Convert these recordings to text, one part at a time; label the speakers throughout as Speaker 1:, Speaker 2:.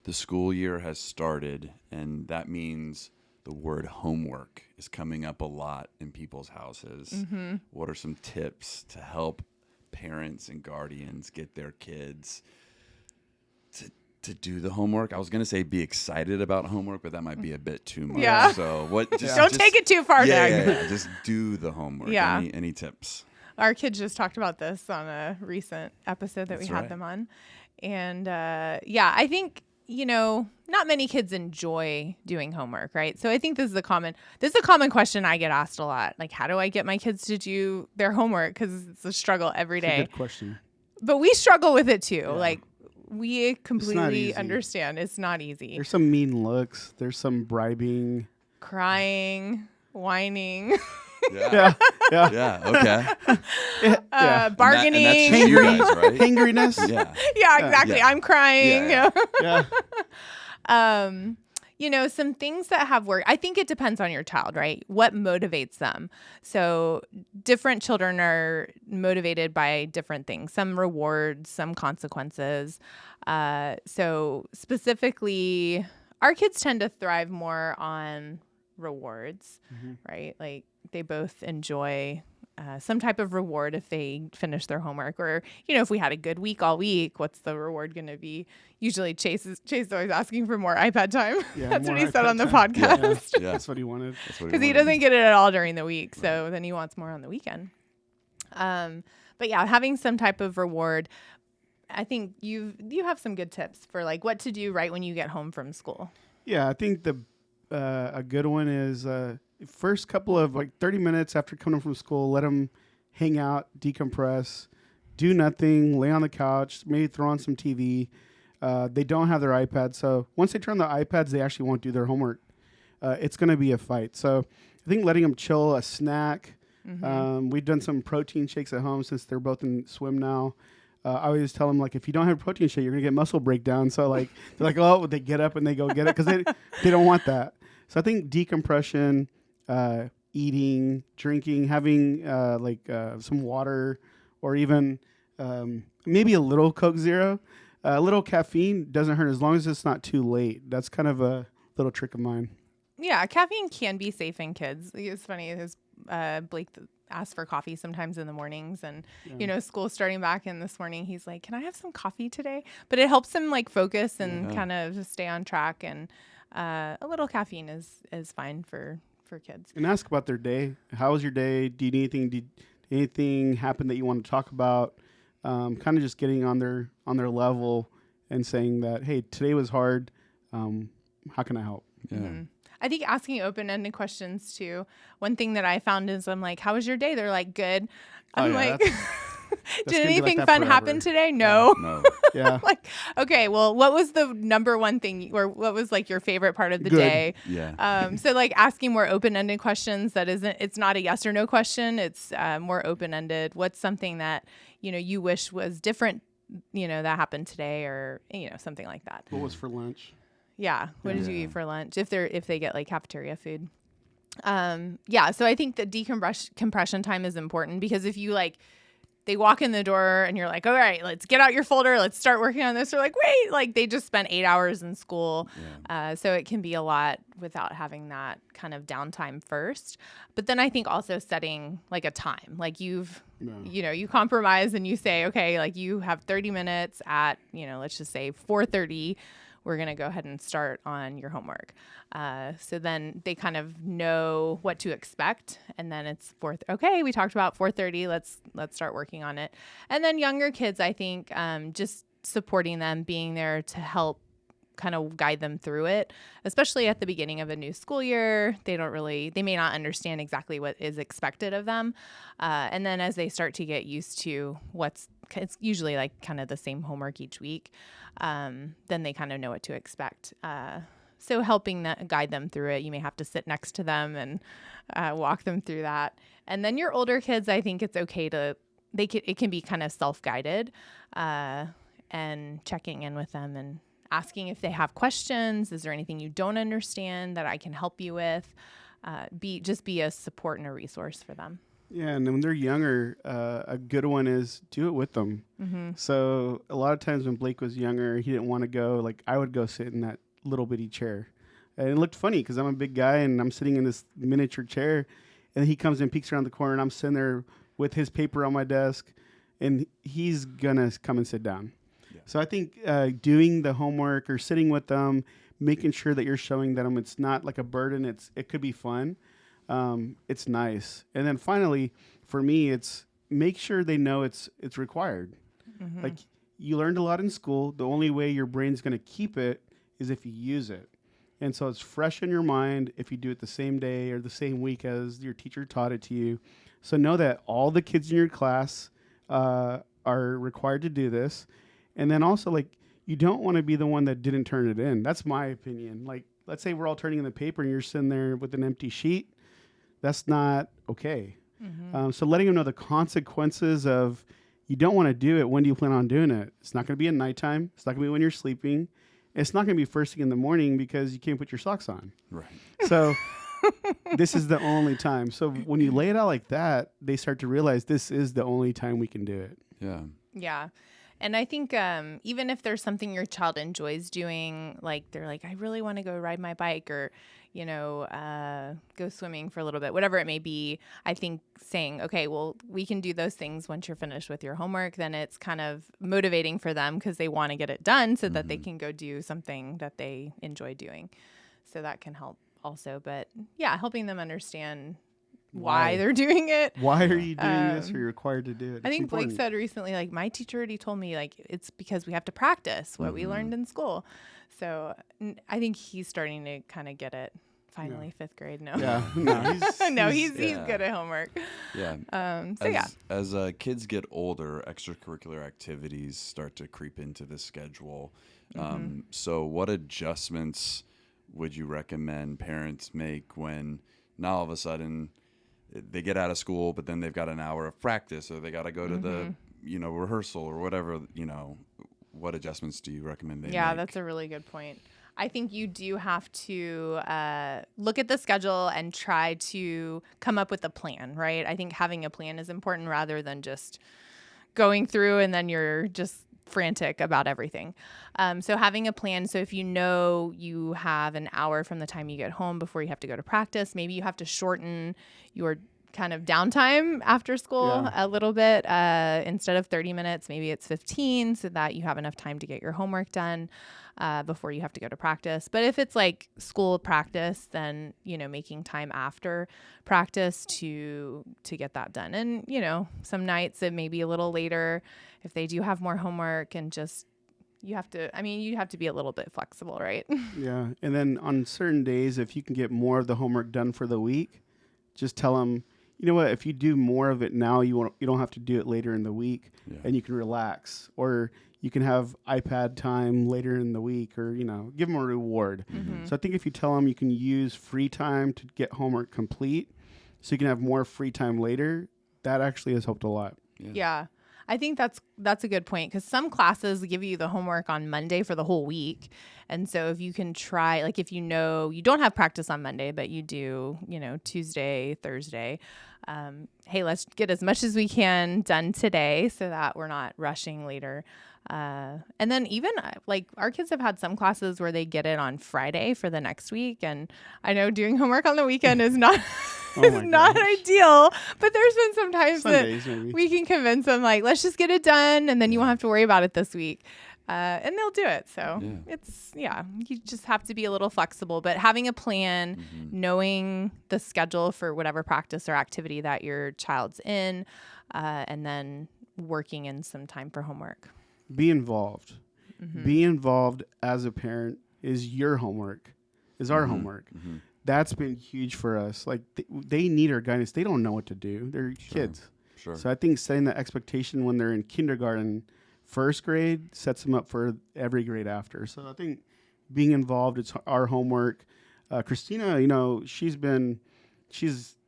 Speaker 1: the school year has started, and that means the word homework is coming up a lot in people's houses.
Speaker 2: Mm-hmm.
Speaker 1: What are some tips to help parents and guardians get their kids to do the homework? I was going to say be excited about homework, but that might be a bit too much.
Speaker 2: Yeah.
Speaker 1: So what?
Speaker 2: Don't take it too far.
Speaker 1: Yeah. Just do the homework.
Speaker 2: Yeah.
Speaker 1: Any tips?
Speaker 2: Our kids just talked about this on a recent episode that
Speaker 1: That's
Speaker 2: we had
Speaker 1: right.
Speaker 2: them on. And I think, not many kids enjoy doing homework, right? So I think this is a common question I get asked a lot. Like, how do I get my kids to do their homework? Because it's a struggle every day.
Speaker 3: Good question.
Speaker 2: But we struggle with it too.
Speaker 3: Yeah.
Speaker 2: Like, we completely
Speaker 3: easy.
Speaker 2: understand it's not easy.
Speaker 3: There's some mean looks. There's some bribing.
Speaker 2: Crying, whining,
Speaker 3: Yeah.
Speaker 1: Okay.
Speaker 2: bargaining.
Speaker 1: And that's you guys, right?
Speaker 3: Hangriness.
Speaker 1: Yeah.
Speaker 2: Yeah, exactly.
Speaker 1: Yeah.
Speaker 2: I'm crying.
Speaker 1: Yeah.
Speaker 3: Yeah.
Speaker 2: Some things that have worked. I think it depends on your child, right? What motivates them. So different children are motivated by different things, some rewards, some consequences. So specifically, our kids tend to thrive more on rewards, right? Like they both enjoy some type of reward if they finish their homework, or, if we had a good week all week, what's the reward going to be? Usually Chase is always asking for more iPad time.
Speaker 3: Yeah,
Speaker 2: That's
Speaker 3: more
Speaker 2: what he said
Speaker 3: iPad
Speaker 2: on the
Speaker 3: time.
Speaker 2: podcast.
Speaker 1: Yeah.
Speaker 3: That's what he wanted.
Speaker 2: Because he doesn't get it at all during the week. So then he wants more on the weekend. But yeah, having some type of reward. I think you have some good tips for like what to do right when you get home from school.
Speaker 3: Yeah, I think a good one is first couple of 30 minutes after coming from school, let them hang out, decompress, do nothing, lay on the couch, maybe throw on some TV. They don't have their iPad, so once they turn the iPads, they actually won't do their homework. It's going to be a fight. So I think letting them chill, a snack. We've done some protein shakes at home since they're both in swim now. I always tell them, if you don't have a protein shake, you're going to get muscle breakdown. So, they're like, oh, they get up and they go get it because they don't want that. So I think decompression, eating, drinking, having some water, or even maybe a little Coke Zero. A little caffeine doesn't hurt as long as it's not too late. That's kind of a little trick of mine.
Speaker 2: Yeah, caffeine can be safe in kids. It's funny, Blake asks for coffee sometimes in the mornings, and school's starting back, and this morning he's like, can I have some coffee today? But it helps him focus and kind of stay on track, and a little caffeine is fine for kids.
Speaker 3: And ask about their day. How was your day? Do you need anything? Did anything happen that you want to talk about? Kind of just getting on their level and saying that, hey, today was hard. How can I help?
Speaker 1: Yeah.
Speaker 2: Mm-hmm. I think asking open-ended questions too. One thing that I found is I'm like, how was your day? They're like, good. I'm like, did anything fun happen today? No.
Speaker 1: No.
Speaker 3: Yeah.
Speaker 2: Okay, well, what was the number one thing, or what was your favorite part of the day?
Speaker 1: Yeah.
Speaker 2: So asking more open-ended questions it's not a yes or no question. It's more open-ended. What's something that, you wish was different, that happened today, or, something like that.
Speaker 3: What was for lunch?
Speaker 2: Yeah. What did you eat for lunch? If they get cafeteria food. So I think the decompression time is important, because if you they walk in the door and you're like, all right, let's get out your folder. Let's start working on this. They're like, wait, they just spent 8 hours in school.
Speaker 1: Yeah.
Speaker 2: So it can be a lot without having that kind of downtime first. But then I think also setting a time, you compromise and you say, okay, you have 30 minutes at, let's just say 4:30. We're going to go ahead and start on your homework. So then they kind of know what to expect. And then it's okay, we talked about 4:30. Let's start working on it. And then younger kids, I think, just supporting them, being there to help kind of guide them through it, especially at the beginning of a new school year. They may not understand exactly what is expected of them. And then as they start to get used to it's usually kind of the same homework each week, then they kind of know what to expect. So helping guide them through it. You may have to sit next to them and walk them through that. And then your older kids, I think it's okay it can be kind of self-guided, and checking in with them and asking if they have questions. Is there anything you don't understand that I can help you with? Be a support and a resource for them.
Speaker 3: Yeah, and when they're younger, a good one is do it with them.
Speaker 2: Mm-hmm.
Speaker 3: So a lot of times when Blake was younger, he didn't want to go. Like I would go sit in that little bitty chair, and it looked funny because I'm a big guy and I'm sitting in this miniature chair, and he comes and peeks around the corner, and I'm sitting there with his paper on my desk, and he's gonna come and sit down. Yeah. So I think doing the homework or sitting with them, making sure that you're showing them it's not like a burden. It could be fun. It's nice. And then finally, for me, it's make sure they know it's required. Mm-hmm. Like you learned a lot in school. The only way your brain's going to keep it is if you use it. And so it's fresh in your mind if you do it the same day or the same week as your teacher taught it to you. So know that all the kids in your class are required to do this. And then also, like, you don't want to be the one that didn't turn it in. That's my opinion. Like, let's say we're all turning in the paper and you're sitting there with an empty sheet. That's not okay. Mm-hmm. So letting them know the consequences of you don't want to do it. When do you plan on doing it? It's not going to be at nighttime. It's not going to be when you're sleeping. It's not going to be first thing in the morning because you can't put your socks on.
Speaker 1: Right.
Speaker 3: So this is the only time. So when you lay it out like that, they start to realize this is the only time we can do it.
Speaker 1: Yeah.
Speaker 2: Yeah. And I think even if there's something your child enjoys doing, like they're like, I really want to go ride my bike or, you know, go swimming for a little bit, whatever it may be, I think saying, okay, well, we can do those things once you're finished with your homework, then it's kind of motivating for them because they want to get it done so that they can go do something that they enjoy doing. So that can help also. But yeah, helping them understand why they're doing it.
Speaker 3: Why are you doing this? Or you're required to do it.
Speaker 2: I think Blake said recently, like, my teacher already told me, like, it's because we have to practice what we learned in school. So I think he's starting to kind of get it. Finally, fifth grade. No.
Speaker 3: Yeah. No,
Speaker 2: he's good at homework.
Speaker 1: Yeah. As kids get older, extracurricular activities start to creep into the schedule. So what adjustments would you recommend parents make when now all of a sudden they get out of school, but then they've got an hour of practice, or they got to go to the, rehearsal or whatever, what adjustments do you recommend they make?
Speaker 2: Yeah, that's a really good point. I think you do have to look at the schedule and try to come up with a plan, right? I think having a plan is important rather than just going through and then you're just frantic about everything. So having a plan. So if you know you have an hour from the time you get home before you have to go to practice, maybe you have to shorten your kind of downtime after school a little bit. Instead of 30 minutes, maybe it's 15 so that you have enough time to get your homework done before you have to go to practice. But if it's like school practice, then, making time after practice to get that done. And, some nights it may be a little later if they do have more homework, and just you have to be a little bit flexible, right?
Speaker 3: Yeah. And then on certain days, if you can get more of the homework done for the week, just tell them, you know what, if you do more of it now, you don't have to do it later in the week, and you can relax. Or you can have iPad time later in the week, or, give them a reward. Mm-hmm. So I think if you tell them you can use free time to get homework complete so you can have more free time later, that actually has helped a lot.
Speaker 2: Yeah. I think that's a good point, because some classes give you the homework on Monday for the whole week. And so if you can try, like if you don't have practice on Monday, but you do, Tuesday, Thursday, hey, let's get as much as we can done today so that we're not rushing later. And then even like our kids have had some classes where they get it on Friday for the next week. And I know doing homework on the weekend is not not ideal, but there's been some times Sundays, that maybe we can convince them, like, let's just get it done, and then you won't have to worry about it this week. And they'll do it. So you just have to be a little flexible, but having a plan, knowing the schedule for whatever practice or activity that your child's in, and then working in some time for homework.
Speaker 3: Be involved. Mm-hmm. Be involved as a parent is your homework, is our homework. Mm-hmm. That's been huge for us. Like they need our guidance. They don't know what to do. They're kids.
Speaker 1: Sure.
Speaker 3: So I think setting that expectation when they're in kindergarten, first grade, sets them up for every grade after. So I think being involved, it's our homework. Christina, she's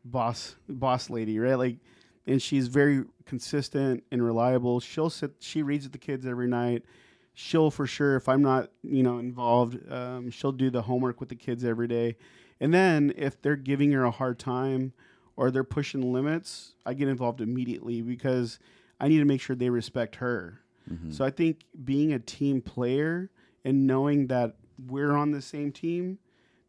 Speaker 3: boss lady, right? Like, and she's very consistent and reliable. She reads with the kids every night. She'll for sure, if I'm not, involved, she'll do the homework with the kids every day. And then if they're giving her a hard time or they're pushing limits, I get involved immediately because I need to make sure they respect her. Mm-hmm. So I think being a team player and knowing that we're on the same team,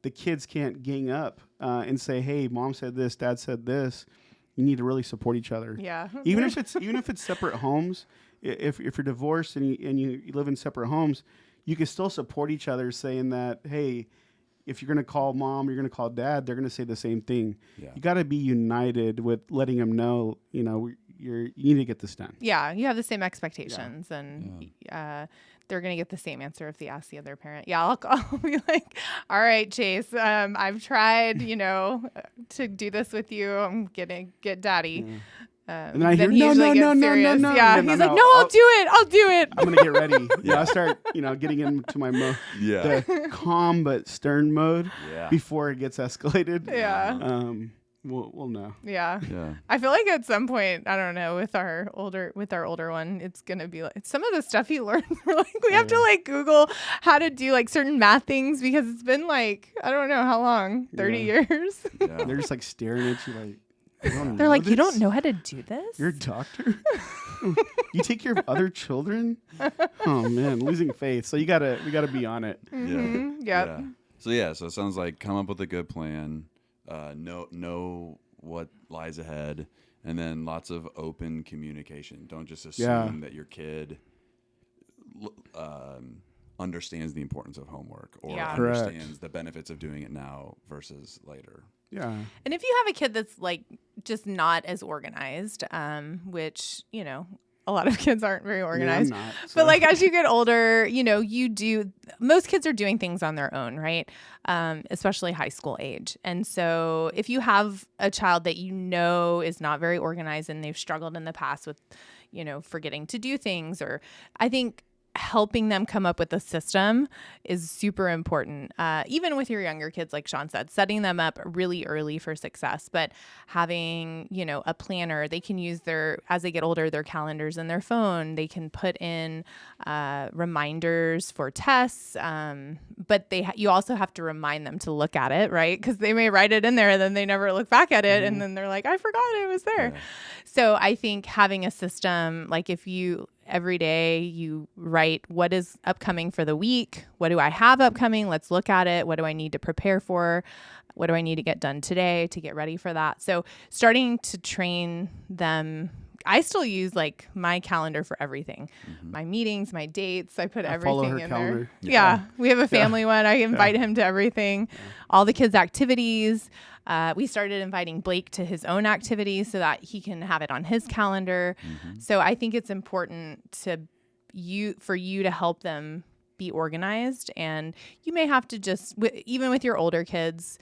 Speaker 3: the kids can't gang up and say, "Hey, mom said this, dad said this." You need to really support each other.
Speaker 2: Yeah.
Speaker 3: even if it's separate homes, if you're divorced and you live in separate homes, you can still support each other, saying that, "Hey, if you're going to call mom, you're going to call dad, they're going to say the same thing." Yeah. You got to be united with letting them know, you need to get this done.
Speaker 2: Yeah, you have the same expectations, and they're going to get the same answer if they ask the other parent. Yeah, I'll be like, "All right, Chase, I've tried, to do this with you. I'm going to get daddy."
Speaker 3: And I hear, no.
Speaker 2: Yeah, he's like, "No, I'll do it.
Speaker 3: I'm going to get ready." I start, getting into my the calm but stern mode before it gets escalated.
Speaker 2: Yeah.
Speaker 3: We'll know.
Speaker 2: Yeah. I feel like at some point, I don't know, with our older one, it's gonna be like some of the stuff he learns. We're like, we have to like Google how to do like certain math things because it's been like, I don't know how long, 30 years.
Speaker 3: Yeah. They're just like staring at you like.
Speaker 2: They're like, "You don't know how to do this?
Speaker 3: You're a doctor? You take care of other children?" Oh man, losing faith. So we gotta be on it.
Speaker 2: Mm-hmm. Yeah.
Speaker 1: So it sounds like come up with a good plan. Know what lies ahead, and then lots of open communication. Don't just assume that your kid understands the importance of homework or understands the benefits of doing it now versus later.
Speaker 3: Yeah.
Speaker 2: And if you have a kid that's like just not as organized, which, a lot of kids aren't very organized.
Speaker 3: Yeah, I'm not, so.
Speaker 2: But like as you get older, most kids are doing things on their own, right? Especially high school age. And so if you have a child that is not very organized and they've struggled in the past with, forgetting to do things, or I think helping them come up with a system is super important. Even with your younger kids, like Sean said, setting them up really early for success, but having, a planner, they can use as they get older, their calendars in their phone, they can put in reminders for tests. But you also have to remind them to look at it, right? Because they may write it in there and then they never look back at it. Mm-hmm. And then they're like, "I forgot it was there." Yeah. So I think having a system, like if every day you write what is upcoming for the week, what do I have upcoming? Let's look at it. What do I need to prepare for? What do I need to get done today to get ready for that? So starting to train them. I still use like my calendar for everything, my meetings, my dates. I put everything in
Speaker 3: calendar.
Speaker 2: There. Yeah. We have a family one. I invite him to everything, all the kids' activities. We started inviting Blake to his own activities so that he can have it on his calendar. Mm-hmm. So I think it's important for you to help them be organized, and you may have to just, even with your older kids,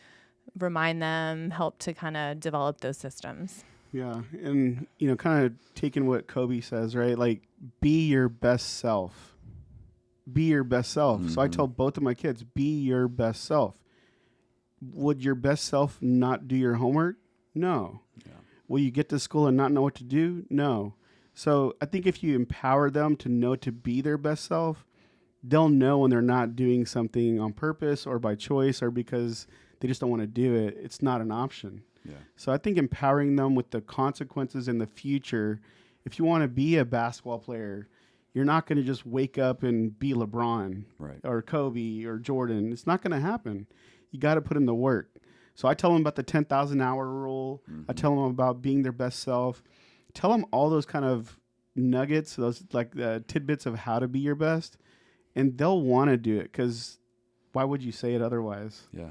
Speaker 2: remind them, help to kind of develop those systems.
Speaker 3: Yeah. And, kind of taking what Kobe says, right? Like, be your best self. Be your best self. Mm-hmm. So I tell both of my kids, be your best self. Would your best self not do your homework? No. Yeah. Will you get to school and not know what to do? No. So I think if you empower them to know to be their best self, they'll know when they're not doing something on purpose or by choice or because they just don't want to do it. It's not an option. Yeah. So I think empowering them with the consequences in the future, if you want to be a basketball player, you're not going to just wake up and be LeBron or Kobe or Jordan. It's not going to happen. You got to put in the work. So I tell them about the 10,000 hour rule. Mm-hmm. I tell them about being their best self. Tell them all those kind of nuggets, those like tidbits of how to be your best, and they'll want to do it because why would you say it otherwise?
Speaker 1: Yeah.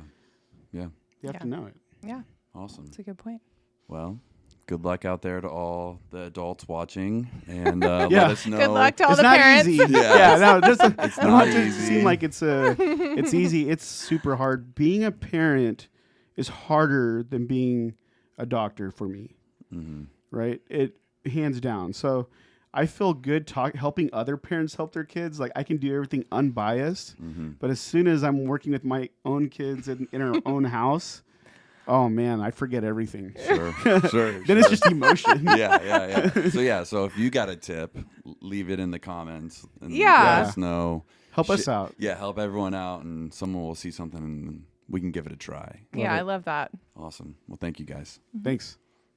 Speaker 3: You have to know it.
Speaker 2: Yeah.
Speaker 1: Awesome.
Speaker 2: That's a good point.
Speaker 1: Well, good luck out there to all the adults watching, and let us know.
Speaker 2: Good luck to all the parents.
Speaker 3: Easy. It's not easy. Seem like it's easy. It's super hard. Being a parent is harder than being a doctor for me. Mm-hmm. Right? It hands down. So I feel good helping other parents help their kids. Like I can do everything unbiased, but as soon as I'm working with my own kids in our own house. Oh man, I forget everything.
Speaker 1: Sure.
Speaker 3: Then it's just emotion.
Speaker 1: Yeah. So if you got a tip, leave it in the comments and let us know.
Speaker 3: Help us out.
Speaker 1: Yeah, help everyone out, and someone will see something and we can give it a try.
Speaker 2: I love that.
Speaker 1: Awesome. Well, thank you guys.
Speaker 3: Thanks.